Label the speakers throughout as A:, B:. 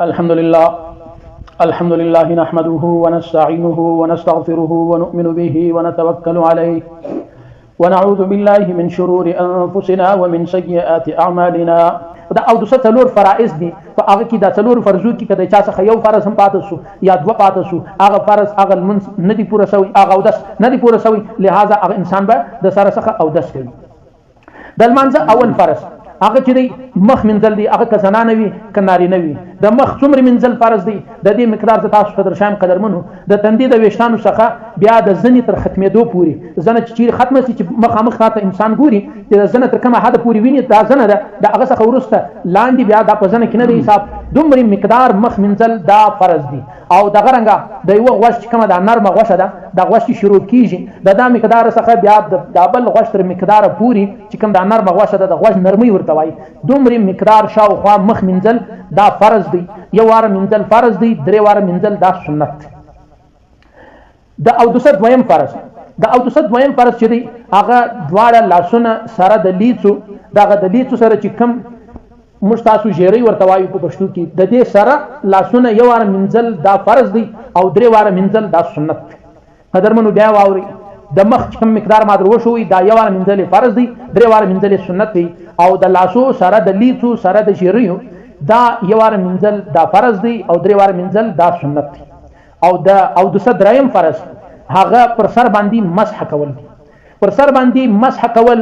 A: الحمد لله نحمده ونستعينه ونستغفره ونؤمن به ونتوكل عليه ونعوذ بالله من شرور انفسنا ومن سيئات اعمالنا. دا او د څلور فرائض دي په هغه کې دا څلور فرضو کې کله چا څخه یو فرض هم پاتې شو یا دوه پاتې شو هغه فرض هغه منځ نه دی پوره شوی هغه اودس نه دی پوره شوی لہذا هغه انسان به د سره څخه اودس کوي. د لمانځه اول فرض هغه چې دی مخ منزل دی هغه که زنانه وي که نارینه وي د مخ څومره منزل فرض دی د دې مقدار ته تاسو قدر شایم قدرمنو د تندي د ویښتانو څخه بیا د زنې تر ختمېدو پورې زنه چې چیرې ختمه شي چې مخامخ ته انسان ګوري چې د زنه تر کومه حده پورې ویني دا زنه ده د هغه څخه وروسته لاندې بیا دا په زنه کې نه دی حساب دومره مقدار مخ منزل دا فرض دی. او دغه رنګه د یوه غوښ چې کومه دا نرمه غوښه ده دا غوښ چې شروع کېږي د دا مقدار څخه بیا د بل غوښ تر مقداره پورې چې کوم دا نرمه غوښه ده د غوښ نرمۍ ورته وایي دومره مقدار شاوخوا مخ منزل دا فرض دی. یو واره منزل فرض دی درې واره منزل دا سنت. د اودس دویم فرض چې دی هغه دواړه لاسونه سره د لیڅو دغه د لیڅو سره چې کوم موږ تاسو ژیرۍ ورته وایو په پښتو کې د دې سره لاسونه یو واره منزل دا فرض دی او درې واره منزل دا سنت. قدرمنو بیا واورئ د مخ چې کوم مقدار ما در وښوي دا یو واره منزل فرض دی درې واره منزل سنت دی او د لاسو سره د لیڅو سره د ژیریو دا یو واره منزل دا فرض دی او درې واره منزل دا سنت دی. او د اودس دریم فرض هغه پر سر باندې مسح کول دی. پر سر باندې مسح کول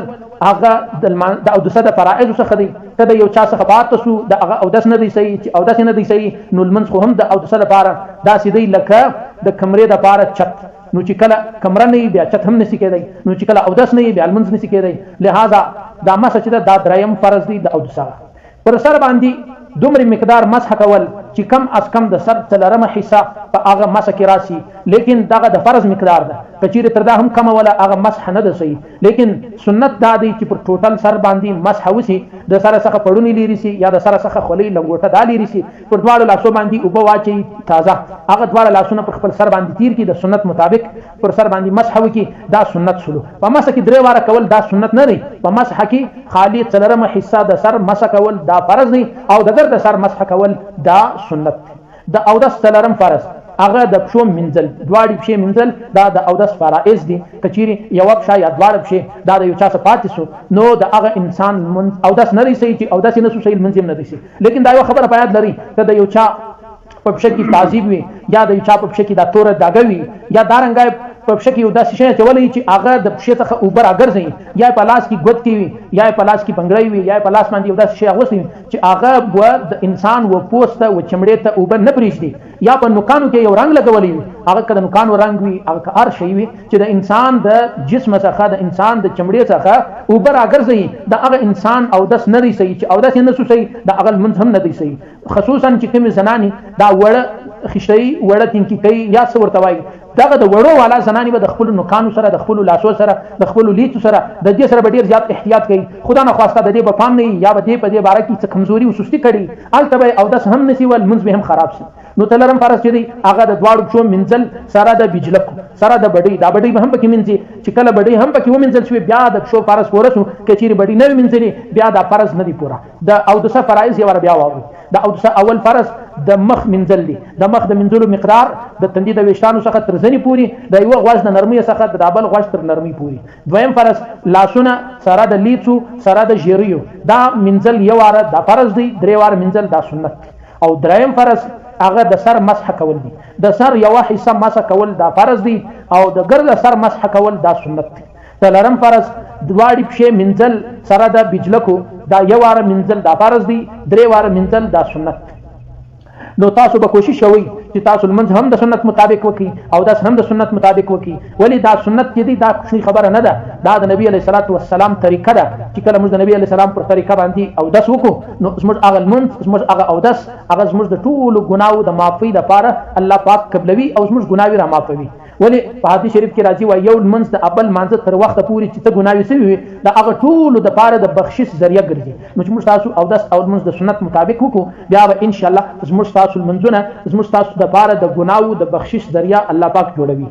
A: هغه د اودس د فرائض څخه دی. ته د یو چا څخه پاتې شو د هغه اودس نه دی صحیح چې اودس نه دی صحیح نو لمونځ خو هم د اودس لپاره داسې دی لکه د کمرې دپاره چت نو چې کله کمره نه وي بیا چت هم نشي کېدی نو چې کله اودس نه وي بیا لمونځ نشي کېدی. لہذا دا مسح چې ده دا دریم فرض دی د اودس هغه پر سر باندې دومره مقدار مسح کول چې کم از کم د سر څلورمه حصه په هغه مسح کې راشي لیکن دغه د فرض مقدار ده که چیرې تر دا هم کمه وله هغه مسح نه ده صحیح لیکن سنت دا دی چې پر ټوټل سر باندې مسح وشي د سره څخه پړونی لرې شي یا د سره څخه خولۍ لنګوټه دا لرې شي پر دواړو لاسو باندې اوبه واچوي تازه هغه دواړه لاسونه پر خپل سر باندې تیر کړي د سنت مطابق پر سر باندې مسح وکړي دا سنت شلو. په مسح کې درې واره کول دا سنت نه دی. په مسح کې خالي څلورمه حصه د سر مسح کول دا فرض دی او د ګرد سر مسح کول دا سنت. د اودس څلورم فرض هغه د پښو منزل دواړې پښې منزل دا د اودس فرائض دي. که چیرې یوه پښه یا دواړه پښې دا د یو چا څه پاتې شو نو د هغه انسان اودس نه دی صحیح چې اودس یې نه شو صحیح لمونځ یې هم نه دی صحیح. لیکن دا یوه خبره په یاد لري که د یو چا په پښه کې تعذیب وي یا د یو چا په پښه کې دا توره داګه وي یا دارنګه په پښه کې یو داسې شی اچولی چې هغه د پښې څخه اوبه راګرځوي یا په لاس کې ګوتکې وي یا په لاس کې بنګړۍ وي یا په لاس باندې یو داسې شی اغوستی وي چې هغه به د انسان و پوست ته و چمړې ته اوبه نه پرېږدي یا په نوکانو کې یو رنګ لګولی وي هغه که د نوکانو رنګ وي هغه که هر شی وي چې د انسان د جسم څخه د انسان د چمړې څخه اوبه راګرځوي د هغه انسان اودس نه دی صحیح چې اودس یې نه شو صحیح د هغه لمونځ هم نه دی صحیح. خصوصا چې کومې زنانې دا وړه خیشتۍ وړه تنکي کوي یا څه ورته وایي دغه د وړو والا زنانې به د خپلو نوکانو سره د خپلو لاسو سره د خپلو لیڅو سره د دې سره به ډېر زیات احتیاط کوي. خدا نخواسته د دې به پام نه وي یا به دې په دې باره کې څه کمزوري و سستي کړي هلته به اودس هم نه شي ول لمونځ به هم خراب شي. نو څلورم فرض چې دی هغه د دواړو پښو منزل سره د بجلکو سره د بډۍ دا بډۍ به هم پکې مینځي چې کله بډۍ هم پکې ومینځل شوې بیا د پښو فرض پوره شو که چیرې بډۍ نه وي مینځلې بیا دا فرض نه دی پوره. د اودس فرایض یې وره بیا واورئ. د اودس اول فرض د مخ منزل دی. د مخ د منزلو مقدار د تندي د ویښتانو څخه تر زنې پورې د یوه غوږ د نرمۍ څخه د بل غوږ تر نرمۍ پورې. دویم فرض لاسونه سره د لیڅو سره د ژیریو دا منزل یو واره دا فرض دی درې واره منزل دا سنت. او دریم فرض هغه د سر مسح کول دی. د سر یوه حصه مسح کول دا فرض دی او د ګرد سر مسح کول دا سنت دی. څلورم فرض دواړې پښې منزل سره د بجلکو دا یو واره منزل دا فرض دی درې واره منزل دا سنت. نو تاسو به کوشش کوئ چې تاسو لمونځ هم د سنت مطابق وکړي او داس هم د سنت مطابق وکړي. ولې دا سنت چې دی دا کوچنۍ خبره نه ده دا د نبی علیه الصلاة والسلام طریقه ده چې کله موږ د نبی علیه السلام پر طریقه باندې اودس وکړو نو زموږ هغه لمونځ زموږ هغه اودس هغه زموږ د ټولو ګناهو د معافۍ دپاره الله پاک قبلوي او زموږ ګناوې را معافوي. ولې په حدیث شریف کې راځي وایي یو لمونځ د اول لمانځه تر وخته پورې چې ته ګناوې شوي وي د هغه ټولو دپاره د بخشش ذریعه ګرځي. نو چې موږ تاسو اودس او لمونځ د سنت مطابق وکړو بیا به انشاءالله زموږ تاسو لمونځونه زموږ تاسو دپاره د ګناوو د بخشش ذریعه الله پاک جوړوي.